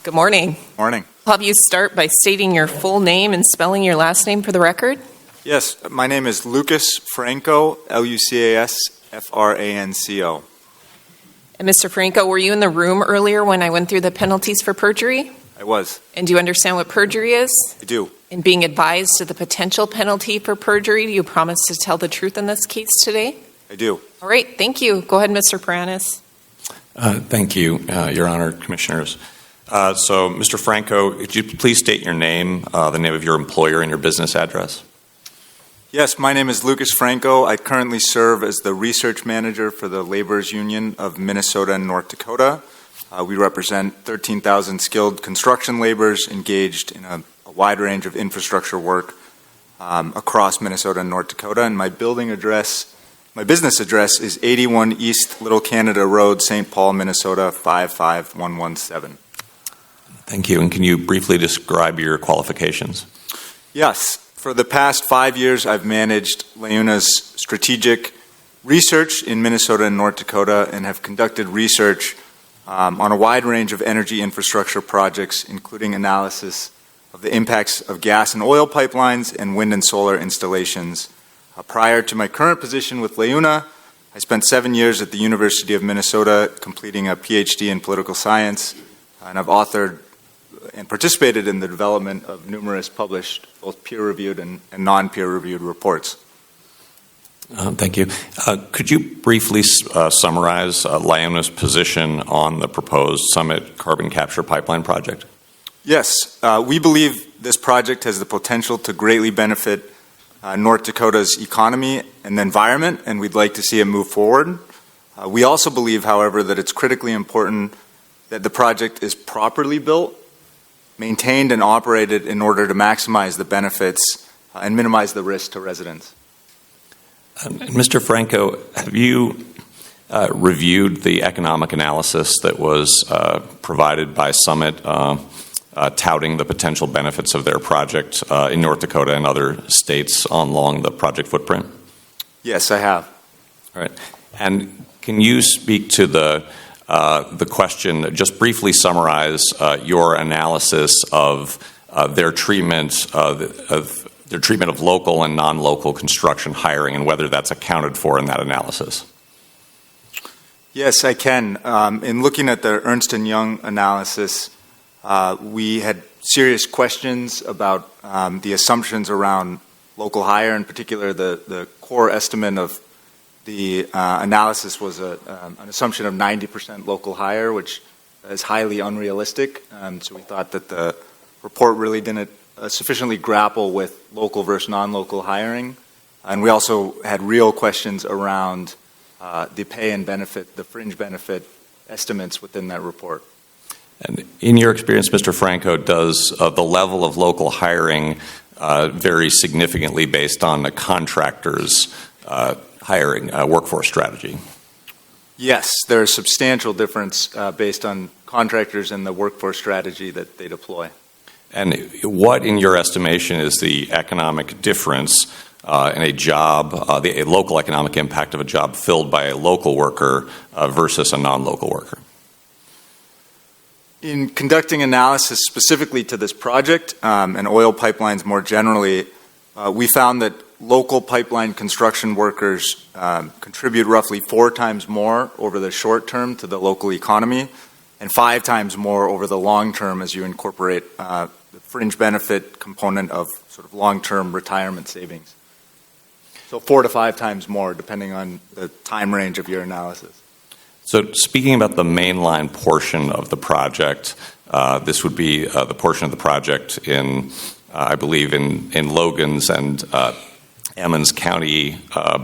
Good morning. Morning. I'll have you start by stating your full name and spelling your last name for the record. Yes, my name is Lucas Franco, Lucasfranco. And Mr. Franco, were you in the room earlier when I went through the penalties for perjury? I was. And do you understand what perjury is? I do. And being advised of the potential penalty for perjury, do you promise to tell the truth in this case today? I do. All right, thank you. Go ahead, Mr. Paranis. Thank you, Your Honor, Commissioners. So, Mr. Franco, could you please state your name, the name of your employer, and your business address? Yes, my name is Lucas Franco. I currently serve as the research manager for the Laborers Union of Minnesota and North Dakota. We represent 13,000 skilled construction laborers engaged in a wide range of infrastructure work across Minnesota and North Dakota. And my business address is 81 East Little Canada Road, St. Paul, Minnesota 55117. Thank you. And can you briefly describe your qualifications? Yes. For the past 5 years, I've managed LEUNA's strategic research in Minnesota and North Dakota and have conducted research on a wide range of energy infrastructure projects, including analysis of the impacts of gas and oil pipelines and wind and solar installations. Prior to my current position with LEUNA, I spent 7 years at the University of Minnesota completing a PhD in political science, and I've authored and participated in the development of numerous published, both peer-reviewed and non-peer-reviewed reports. Thank you. Could you briefly summarize LEUNA's position on the proposed Summit carbon capture pipeline project? Yes. We believe this project has the potential to greatly benefit North Dakota's economy and the environment, and we'd like to see it move forward. We also believe, however, that it's critically important that the project is properly built, maintained, and operated in order to maximize the benefits and minimize the risk to residents. Mr. Franco, have you reviewed the economic analysis that was provided by Summit touting the potential benefits of their project in North Dakota and other states along the project footprint? Yes, I have. All right. And can you speak to the question, just briefly summarize your analysis of their treatment of local and non-local construction hiring and whether that's accounted for in that analysis? Yes, I can. In looking at the Ernst & Young analysis, we had serious questions about the assumptions around local hire. In particular, the core estimate of the analysis was an assumption of 90% local hire, which is highly unrealistic. So we thought that the report really didn't sufficiently grapple with local versus non-local hiring. And we also had real questions around the pay and benefit, the fringe benefit estimates within that report. And in your experience, Mr. Franco, does the level of local hiring vary significantly based on the contractor's hiring workforce strategy? Yes, there's substantial difference based on contractors and the workforce strategy that they deploy. And what, in your estimation, is the economic difference in a job, a local economic impact of a job filled by a local worker versus a non-local worker? In conducting analysis specifically to this project and oil pipelines more generally, we found that local pipeline construction workers contribute roughly 4 times more over the short term to the local economy and 5 times more over the long term as you incorporate the fringe benefit component of sort of long-term retirement savings. So 4 to 5 times more depending on the time range of your analysis. So speaking about the mainline portion of the project, this would be the portion of the project in, I believe, in Logan's and Emmons County,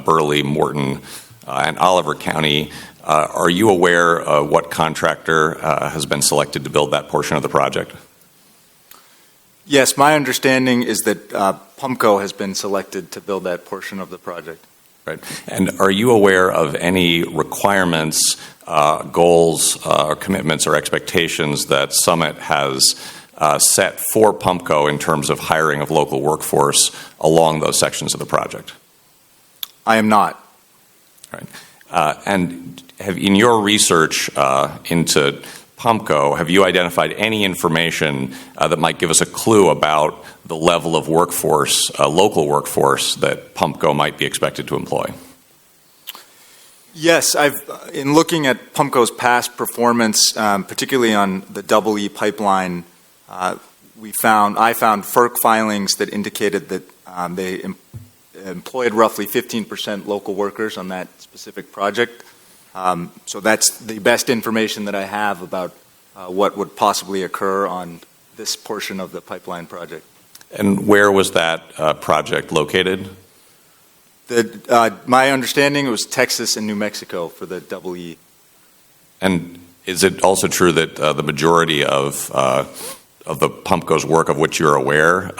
Burley, Morton, and Oliver County. Are you aware of what contractor has been selected to build that portion of the project? Yes, my understanding is that PUMCO has been selected to build that portion of the project. Right. And are you aware of any requirements, goals, or commitments or expectations that Summit has set for PUMCO in terms of hiring of local workforce along those sections of the project? I am not. All right. And have, in your research into PUMCO, have you identified any information that might give us a clue about the level of workforce, local workforce, that PUMCO might be expected to employ? Yes, in looking at PUMCO's past performance, particularly on the Double E pipeline, I found FERC filings that indicated that they employed roughly 15% local workers on that specific project. So that's the best information that I have about what would possibly occur on this portion of the pipeline project. And where was that project located? My understanding, it was Texas and New Mexico for the Double E. And is it also true that the majority of the PUMCO's work of which you're aware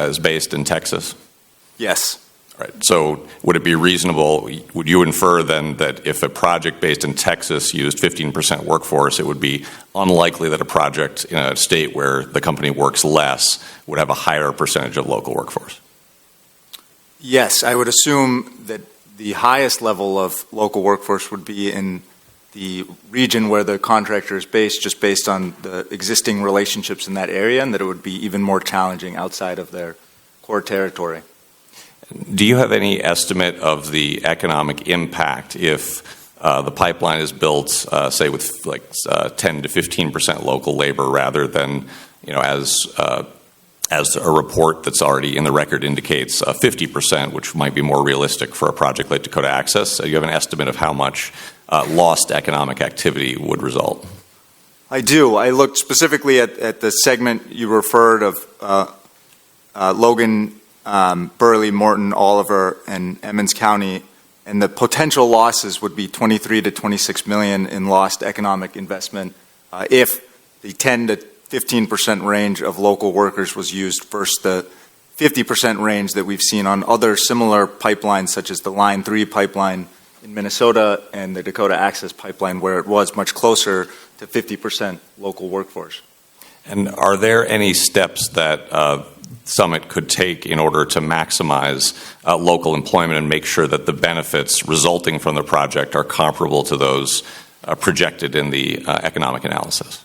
is based in Texas? Yes. Right. So would it be reasonable, would you infer then that if a project based in Texas used 15% workforce, it would be unlikely that a project in a state where the company works less would have a higher percentage of local workforce? Yes, I would assume that the highest level of local workforce would be in the region where the contractor is based, just based on the existing relationships in that area, and that it would be even more challenging outside of their core territory. Do you have any estimate of the economic impact if the pipeline is built, say, with like 10 to 15% local labor rather than, as a report that's already in the record indicates 50%, which might be more realistic for a project like Dakota Access? Do you have an estimate of how much lost economic activity would result? I do. I looked specifically at the segment you referred of Logan, Burley, Morton, Oliver, and Emmons County, and the potential losses would be 23 to 26 million in lost economic investment if the 10 to 15% range of local workers was used versus the 50% range that we've seen on other similar pipelines, such as the Line 3 pipeline in Minnesota and the Dakota Access pipeline, where it was much closer to 50% local workforce. And are there any steps that Summit could take in order to maximize local employment and make sure that the benefits resulting from the project are comparable to those projected in the economic analysis?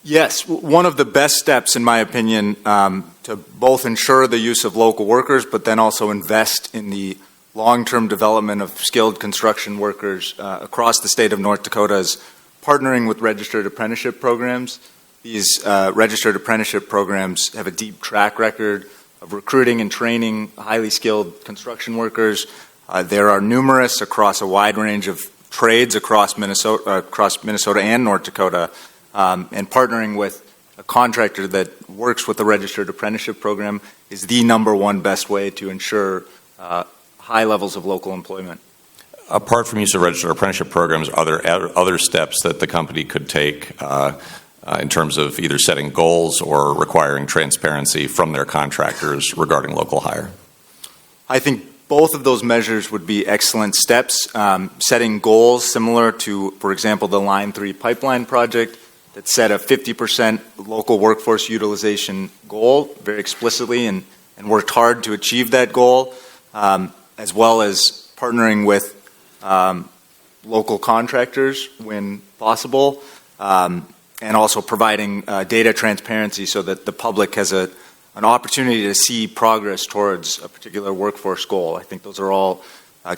Yes, one of the best steps, in my opinion, to both ensure the use of local workers, but then also invest in the long-term development of skilled construction workers across the state of North Dakota, is partnering with registered apprenticeship programs. These registered apprenticeship programs have a deep track record of recruiting and training highly skilled construction workers. There are numerous across a wide range of trades across Minnesota and North Dakota, and partnering with a contractor that works with the registered apprenticeship program is the number one best way to ensure high levels of local employment. Apart from use of registered apprenticeship programs, are there other steps that the company could take in terms of either setting goals or requiring transparency from their contractors regarding local hire? I think both of those measures would be excellent steps. Setting goals similar to, for example, the Line 3 pipeline project that set a 50% local workforce utilization goal very explicitly and worked hard to achieve that goal, as well as partnering with local contractors when possible, and also providing data transparency so that the public has an opportunity to see progress towards a particular workforce goal. I think those are all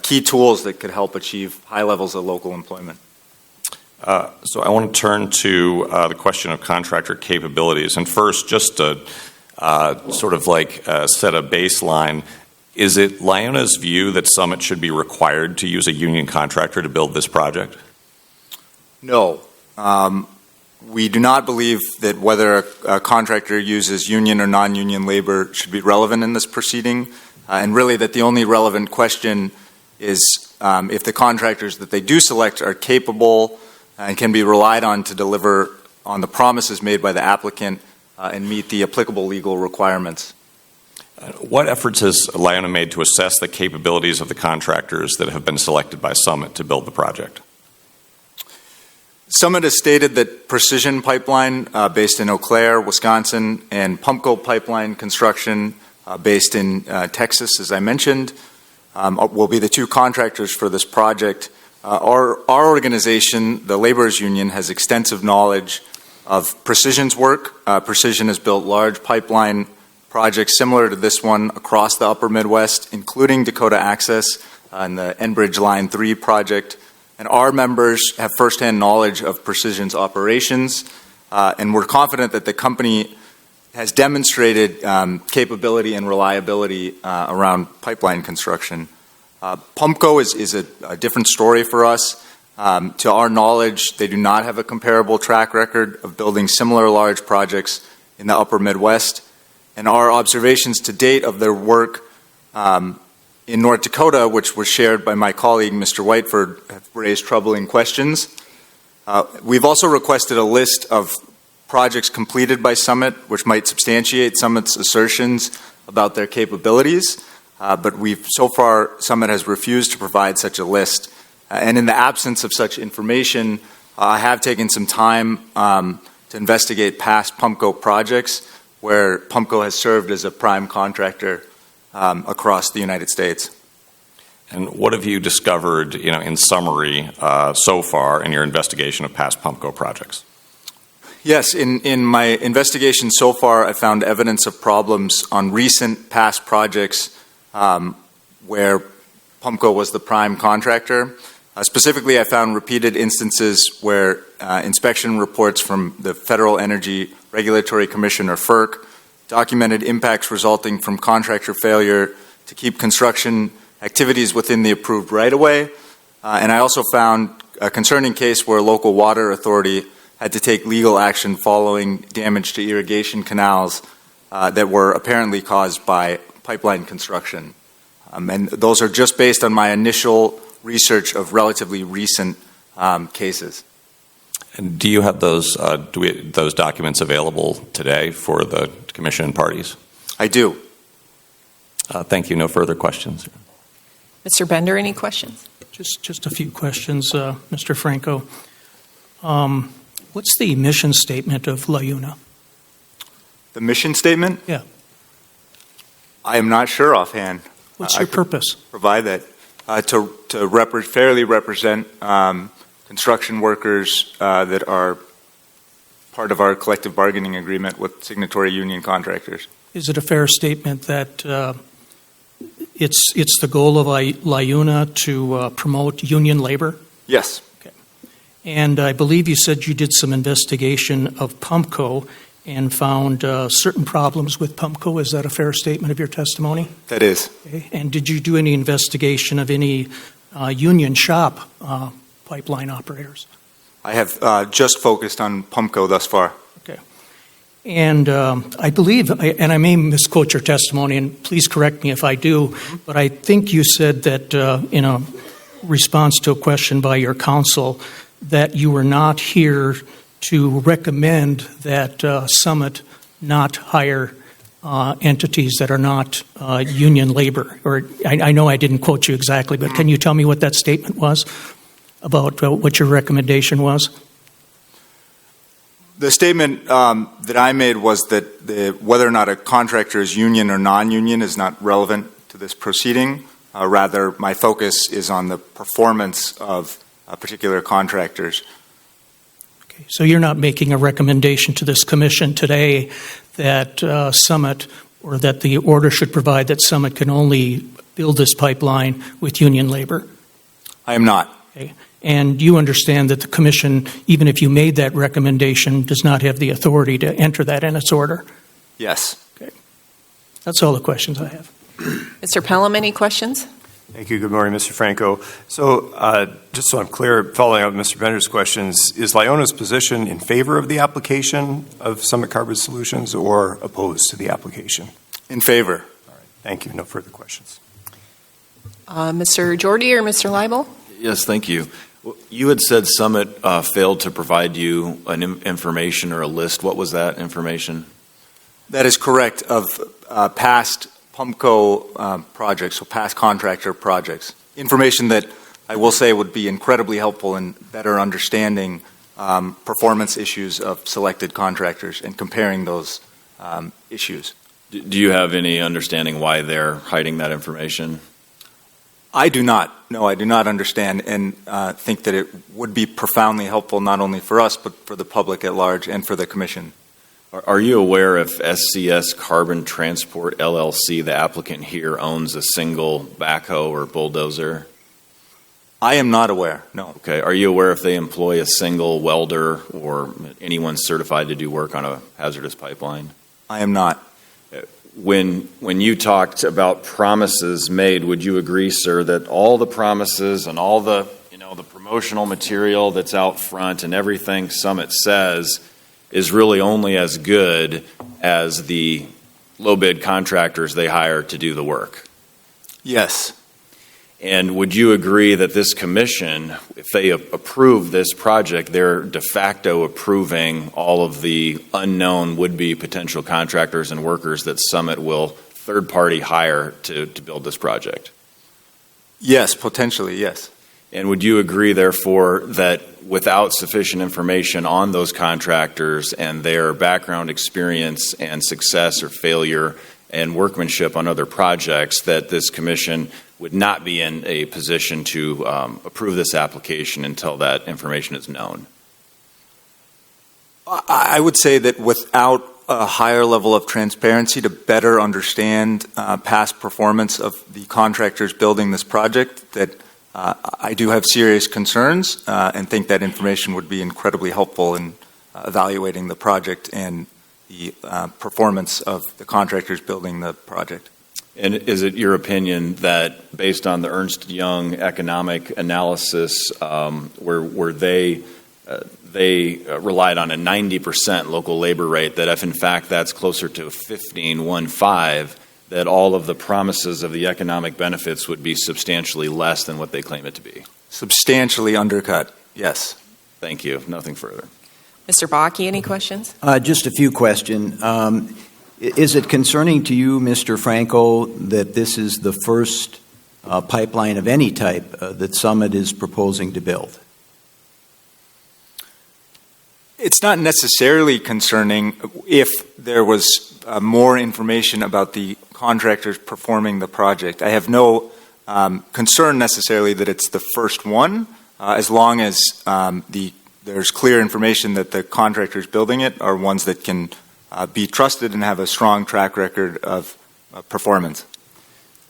key tools that could help achieve high levels of local employment. So I want to turn to the question of contractor capabilities. And first, just to sort of like set a baseline, is it Lyona's view that Summit should be required to use a union contractor to build this project? No. We do not believe that whether a contractor uses union or non-union labor should be relevant in this proceeding, and really that the only relevant question is if the contractors that they do select are capable and can be relied on to deliver on the promises made by the applicant and meet the applicable legal requirements. What efforts has Lyona made to assess the capabilities of the contractors that have been selected by Summit to build the project? Summit has stated that Precision Pipeline, based in Eau Claire, Wisconsin, and PUMCO Pipeline Construction, based in Texas, as I mentioned, will be the two contractors for this project. Our organization, the Laborers Union, has extensive knowledge of Precision's work. Precision has built large pipeline projects similar to this one across the upper Midwest, including Dakota Access and the Enbridge Line 3 project. And our members have firsthand knowledge of Precision's operations, and we're confident that the company has demonstrated capability and reliability around pipeline construction. Pumpco is a different story for us. To our knowledge, they do not have a comparable track record of building similar large projects in the upper Midwest. And our observations to date of their work in North Dakota, which was shared by my colleague, Mr. Whiteford, have raised troubling questions. We've also requested a list of projects completed by Summit, which might substantiate Summit's assertions about their capabilities. But so far, Summit has refused to provide such a list. And in the absence of such information, I have taken some time to investigate past Pumpco projects where Pumpco has served as a prime contractor across the United States. And what have you discovered, in summary, so far in your investigation of past Pumpco projects? Yes, in my investigation so far, I found evidence of problems on recent past projects where Pumpco was the prime contractor. Specifically, I found repeated instances where inspection reports from the Federal Energy Regulatory Commission, or FERC, documented impacts resulting from contractor failure to keep construction activities within the approved right-of-way. And I also found a concerning case where a local water authority had to take legal action following damage to irrigation canals that were apparently caused by pipeline construction. And those are just based on my initial research of relatively recent cases. And do you have those documents available today for the Commission and parties? I do. Thank you. No further questions. Mr. Bender, any questions? Just a few questions, Mr. Franco. What's the mission statement of LaUna? The mission statement? Yeah. I am not sure offhand. What's your purpose? Provide that to fairly represent construction workers that are part of our collective bargaining agreement with signatory union contractors. Is it a fair statement that it's the goal of LaUna to promote union labor? Yes. Okay. And I believe you said you did some investigation of Pumpco and found certain problems with Pumpco. Is that a fair statement of your testimony? That is. Okay. And did you do any investigation of any union shop pipeline operators? I have just focused on Pumpco thus far. Okay. And I believe, and I may misquote your testimony, and please correct me if I do, but I think you said that in a response to a question by your counsel that you were not here to recommend that Summit not hire entities that are not union labor. Or I know I didn't quote you exactly, but can you tell me what that statement was about what your recommendation was? The statement that I made was that whether or not a contractor is union or non-union is not relevant to this proceeding. Rather, my focus is on the performance of particular contractors. Okay, so you're not making a recommendation to this commission today that Summit, or that the order should provide that Summit can only build this pipeline with union labor? I am not. Okay. And you understand that the commission, even if you made that recommendation, does not have the authority to enter that in its order? Yes. Okay. That's all the questions I have. Mr. Pelham, any questions? Thank you. Good morning, Mr. Franco. So just so I'm clear, following up Mr. Bender's questions, is LaUna's position in favor of the application of Summit Carbon Solutions or opposed to the application? In favor. All right. Thank you. No further questions. Mr. Jordy or Mr. Leibel? Yes, thank you. You had said Summit failed to provide you an information or a list. What was that information? That is correct, of past Pumpco projects, so past contractor projects. Information that I will say would be incredibly helpful in better understanding performance issues of selected contractors and comparing those issues. Do you have any understanding why they're hiding that information? I do not. No, I do not understand, and think that it would be profoundly helpful not only for us, but for the public at large and for the Commission. Are you aware if SCS Carbon Transport LLC, the applicant here, owns a single backhoe or bulldozer? I am not aware, no. Okay. Are you aware if they employ a single welder or anyone certified to do work on a hazardous pipeline? I am not. When you talked about promises made, would you agree, sir, that all the promises and all the the promotional material that's out front and everything Summit says is really only as good as the low bid contractors they hire to do the work? Yes. And would you agree that this commission, if they approve this project, they're de facto approving all of the unknown would-be potential contractors and workers that Summit will third-party hire to build this project? Yes, potentially, yes. And would you agree, therefore, that without sufficient information on those contractors and their background experience and success or failure and workmanship on other projects, that this commission would not be in a position to approve this application until that information is known? I would say that without a higher level of transparency to better understand past performance of the contractors building this project, that I do have serious concerns and think that information would be incredibly helpful in evaluating the project and the performance of the contractors building the project. And is it your opinion that based on the Ernst & Young economic analysis where they relied on a 90% local labor rate, that if in fact that's closer to 15, that all of the promises of the economic benefits would be substantially less than what they claim it to be? Substantially undercut, yes. Thank you. Nothing further. Mr. Bakke, any questions? Just a few questions. Is it concerning to you, Mr. Franco, that this is the first pipeline of any type that Summit is proposing to build? It's not necessarily concerning if there was more information about the contractors performing the project. I have no concern necessarily that it's the first one, as long as there's clear information that the contractors building it are ones that can be trusted and have a strong track record of performance.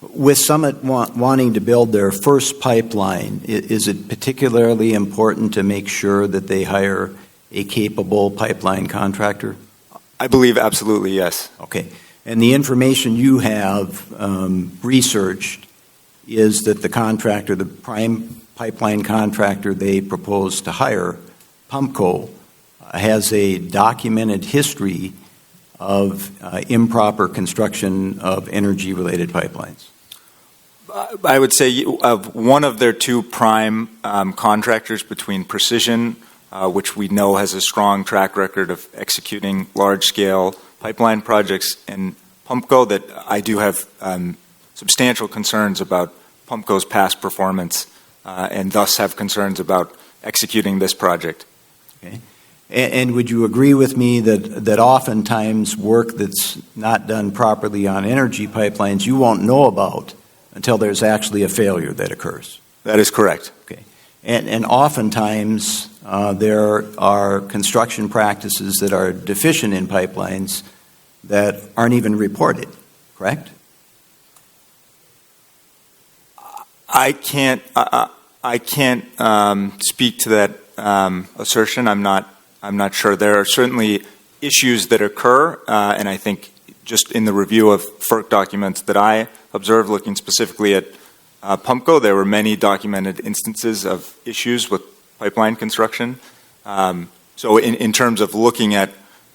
With Summit wanting to build their first pipeline, is it particularly important to make sure that they hire a capable pipeline contractor? I believe absolutely, yes. Okay. And the information you have researched is that the contractor, the prime pipeline contractor they propose to hire, Pumpco, has a documented history of improper construction of energy-related pipelines. I would say one of their two prime contractors between Precision, which we know has a strong track record of executing large-scale pipeline projects, and Pumpco, that I do have substantial concerns about Pumpco's past performance and thus have concerns about executing this project. Okay. And would you agree with me that oftentimes work that's not done properly on energy pipelines you won't know about until there's actually a failure that occurs? That is correct. Okay. And oftentimes there are construction practices that are deficient in pipelines that aren't even reported, correct? I can't speak to that assertion. I'm not sure. There are certainly issues that occur, and I think just in the review of FERC documents that I observed, looking specifically at Pumpco, there were many documented instances of issues with pipeline construction. So in terms of looking at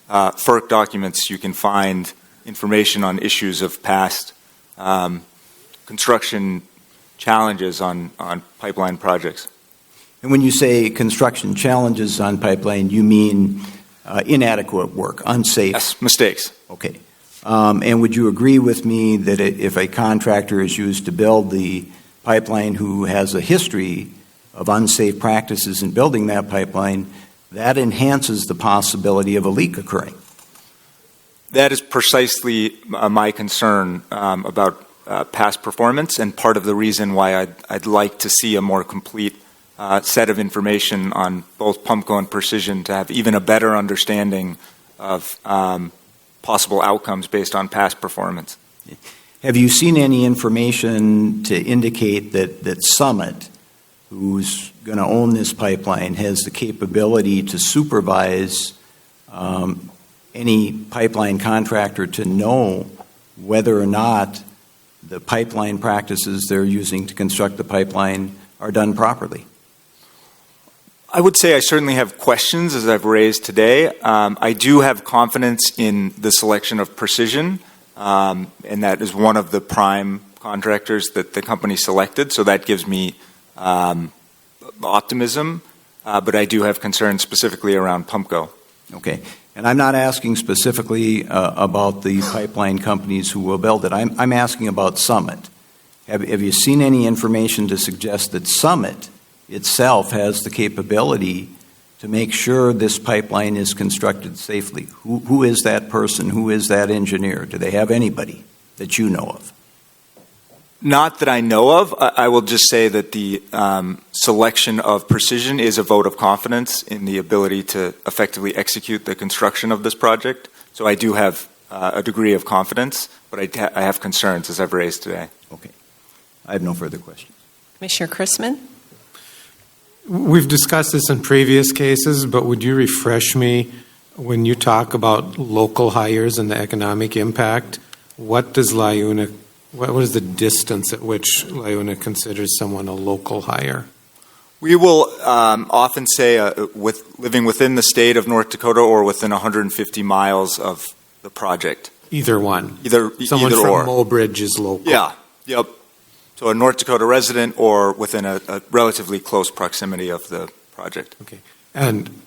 FERC documents, you can find information on issues of past construction challenges on pipeline projects. And when you say construction challenges on pipeline, you mean inadequate work, unsafe? Yes, mistakes. Okay. And would you agree with me that if a contractor is used to build the pipeline who has a history of unsafe practices in building that pipeline, that enhances the possibility of a leak occurring? That is precisely my concern about past performance, and part of the reason why I'd like to see a more complete set of information on both PUMCO and Precision to have even a better understanding of possible outcomes based on past performance. Have you seen any information to indicate that Summit, who's going to own this pipeline, has the capability to supervise any pipeline contractor to know whether or not the pipeline practices they're using to construct the pipeline are done properly? I would say I certainly have questions, as I've raised today. I do have confidence in the selection of Precision, and that is one of the prime contractors that the company selected, so that gives me optimism, but I do have concerns specifically around PUMCO. Okay. And I'm not asking specifically about the pipeline companies who will build it. I'm asking about Summit. Have you seen any information to suggest that Summit itself has the capability to make sure this pipeline is constructed safely? Who is that person? Who is that engineer? Do they have anybody that you know of? Not that I know of. I will just say that the selection of Precision is a vote of confidence in the ability to effectively execute the construction of this project. So I do have a degree of confidence, but I have concerns, as I've raised today. Okay. I have no further questions. Commissioner Chrisman? We've discussed this in previous cases, but would you refresh me when you talk about local hires and the economic impact? What does LIUNA, what is the distance at which LIUNA considers someone a local hire? We will often say living within the state of North Dakota or within 150 miles of the project. Either one. Someone Someone from or. Mobridge is local. Yeah. Yep. So a North Dakota resident or within a relatively close proximity of the project. Okay. And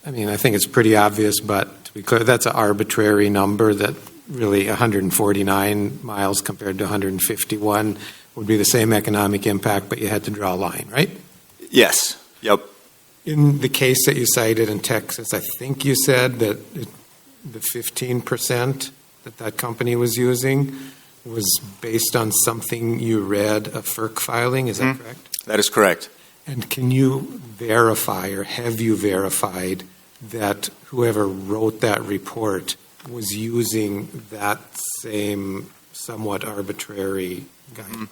I mean, I think it's pretty obvious, but to be clear, that's an arbitrary number that really 149 miles compared to 151 would be the same economic impact, but you had to draw a line, right? Yes. Yep. In the case that you cited in Texas, I think you said that the 15% that company was using was based on something you read, a FERC filing, is that correct? That is correct. And can you verify, or have you verified, that whoever wrote that report was using that same somewhat arbitrary guideline?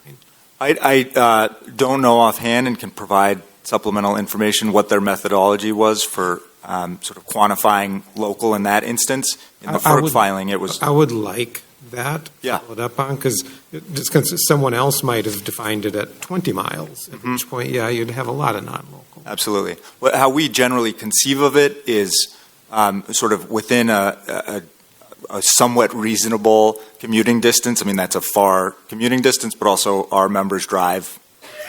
I don't know offhand and can provide supplemental information what their methodology was for sort of quantifying local in that instance. In the FERC filing, it was... I would like that Yeah. followed up on, because someone else might have defined it at 20 miles, at which point, yeah, you'd have a lot of non-local. Absolutely. How we generally conceive of it is sort of within a somewhat reasonable commuting distance. I mean, that's a far commuting distance, but also our members drive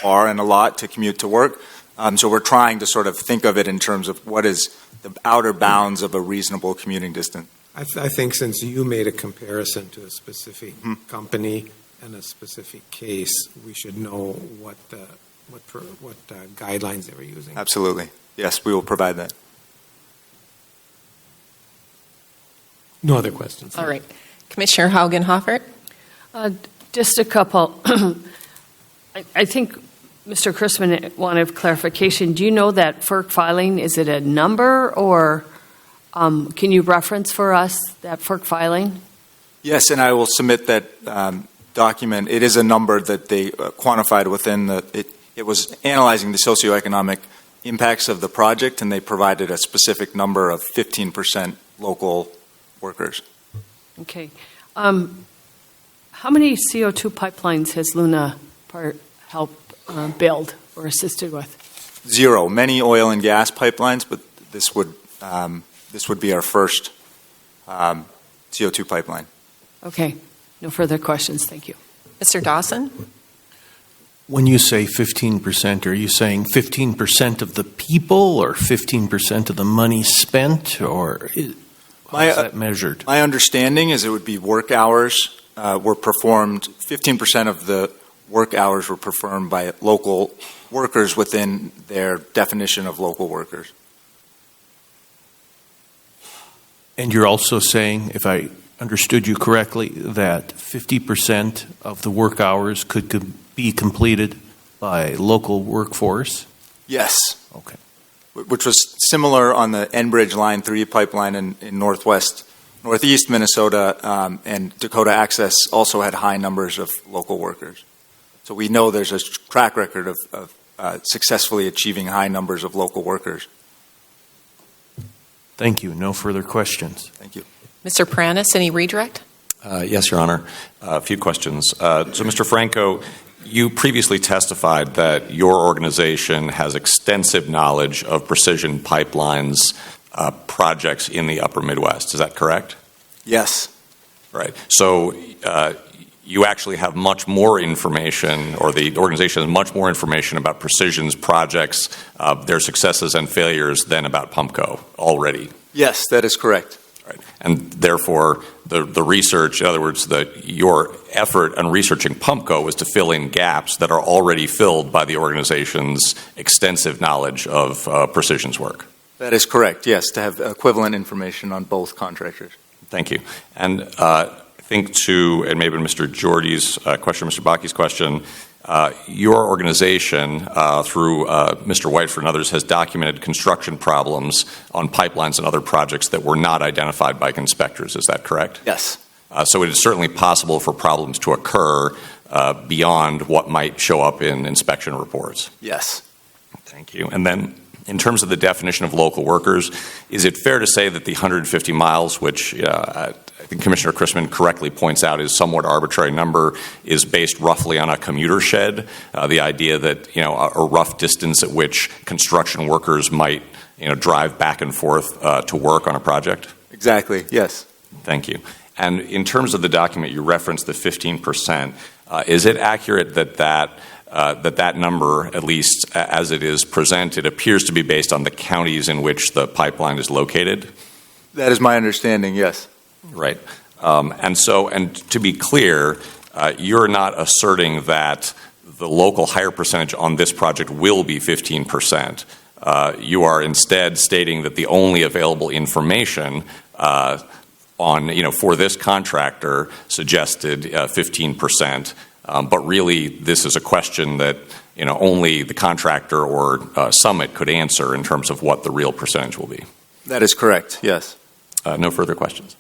far and a lot to commute to work. So we're trying to sort of think of it in terms of what is the outer bounds of a reasonable commuting distance. I think since you made a comparison to a specific company and a specific case, we should know what guidelines they were using. Absolutely. Yes, we will provide that. No other questions. All right. Commissioner Haugen-Hoffert? Just a couple. I think Mr. Chrisman wanted clarification. Do you know that FERC filing, is it a number, or can you reference for us that FERC filing? Yes, and I will submit that document. It is a number that they quantified within it was analyzing the socioeconomic impacts of the project, and they provided a specific number of 15% local workers. Okay. How many CO2 pipelines has Luna helped build or assisted with? 0. Many oil and gas pipelines, but this would be our first CO2 pipeline. Okay. No further questions. Thank you. Mr. Dawson? When you say 15%, are you saying 15% of the people or 15% of the money spent, or how is that measured? My understanding is it would be work hours were performed, 15% of the work hours were performed by local workers within their definition of local workers. And you're also saying, if I understood you correctly, that 50% of the work hours could be completed by local workforce? Yes. Okay. Which was similar on the Enbridge Line 3 pipeline in northeast Minnesota, and Dakota Access also had high numbers of local workers. So we know there's a track record of successfully achieving high numbers of local workers. Thank you. No further questions. Thank you. Mr. Pranis, any redirect? Yes, Your Honor. A few questions. So, Mr. Franco, you previously testified that your organization has extensive knowledge of precision pipelines projects in the upper Midwest. Is that correct? Yes. Right. So you actually have much more information, or the organization has much more information about Precision's projects, their successes and failures, than about PUMCO already. Yes, that is correct. Right. And therefore, the research, in other words, your effort on researching PUMCO was to fill in gaps that are already filled by the organization's extensive knowledge of Precision's work. That is correct, yes, to have equivalent information on both contractors. Thank you. And I think and maybe Mr. Jordy's question, Mr. Baki's question, your organization, through Mr. Whiteford and others, has documented construction problems on pipelines and other projects that were not identified by inspectors. Is that correct? Yes. So it is certainly possible for problems to occur beyond what might show up in inspection reports. Yes. Thank you. And then, in terms of the definition of local workers, is it fair to say that the 150 miles, which I think Commissioner Chrisman correctly points out is somewhat arbitrary number, is based roughly on a commuter shed? The idea that a rough distance at which construction workers might drive back and forth to work on a project? Exactly. Yes. Thank you. And in terms of the document, you referenced the 15%. Is it accurate that number, at least as it is presented, appears to be based on the counties in which the pipeline is located? That is my understanding, yes. Right. And to be clear, you're not asserting that the local hire percentage on this project will be 15%. You are instead stating that the only available information for this contractor suggested 15%. But really, this is a question that only the contractor or Summit could answer in terms of what the real percentage will be. That is correct, yes. No further questions.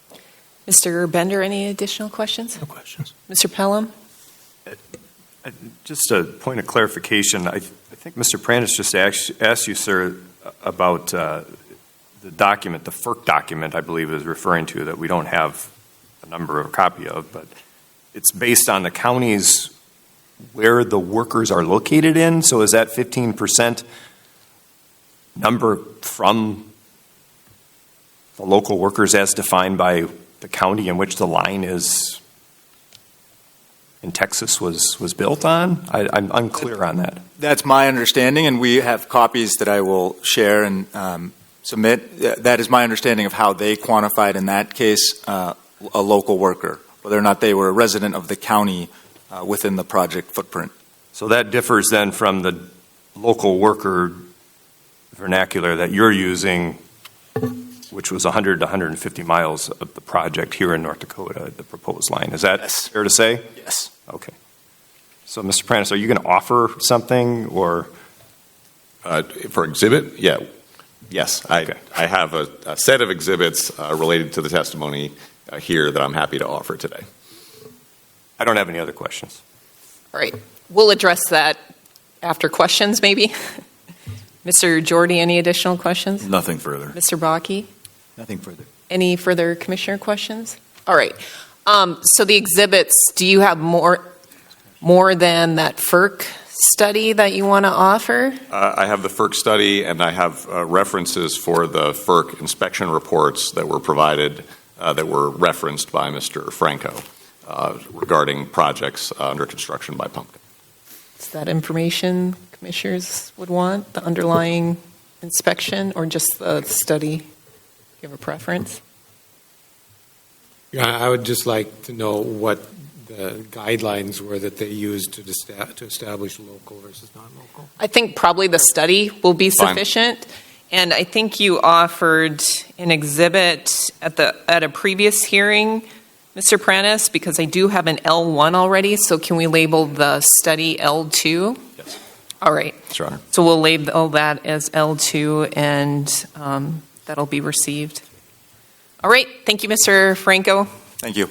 Mr. Bender, any additional questions? No questions. Mr. Pelham? Just a point of clarification. I think Mr. Pranis just asked you, sir, about the document, the FERC document, I believe is referring to, that we don't have a number or a copy of, but it's based on the counties where the workers are located in. So is that 15% number from the local workers as defined by the county in which the line is in Texas was built on? I'm unclear on that. That's my understanding, and we have copies that I will share and submit. That is my understanding of how they quantified in that case a local worker, whether or not they were a resident of the county within the project footprint. So that differs then from the local worker vernacular that you're using, which was 100 to 150 miles of the project here in North Dakota, the proposed line. Is that fair to say? Yes. Okay. So, Mr. Pranis, are you going to offer something or? For exhibit? Yeah. Yes. Okay. I have a set of exhibits related to the testimony here that I'm happy to offer today. I don't have any other questions. All right. We'll address that after questions, maybe. Mr. Jordy, any additional questions? Nothing further. Mr. Bakke? Nothing further. Any further commissioner questions? All right. So the exhibits, do you have more than that FERC study that you want to offer? I have the FERC study, and I have references for the FERC inspection reports that were provided, that were referenced by Mr. Franco regarding projects under construction by Pumpkin. Is that information commissioners would want, the underlying inspection, or just the study? Do you have a preference? Yeah, I would just like to know what the guidelines were that they used to establish local versus non-local. I think probably the study will be Fine. sufficient. And I think you offered an exhibit at a previous hearing Mr. Pranis, because I do have an L1 already, so can we label the study L2? Yes. All right. Yes, Your Honor. So we'll label that as L2, and that'll be received. All right. Thank you, Mr. Franco. Thank you.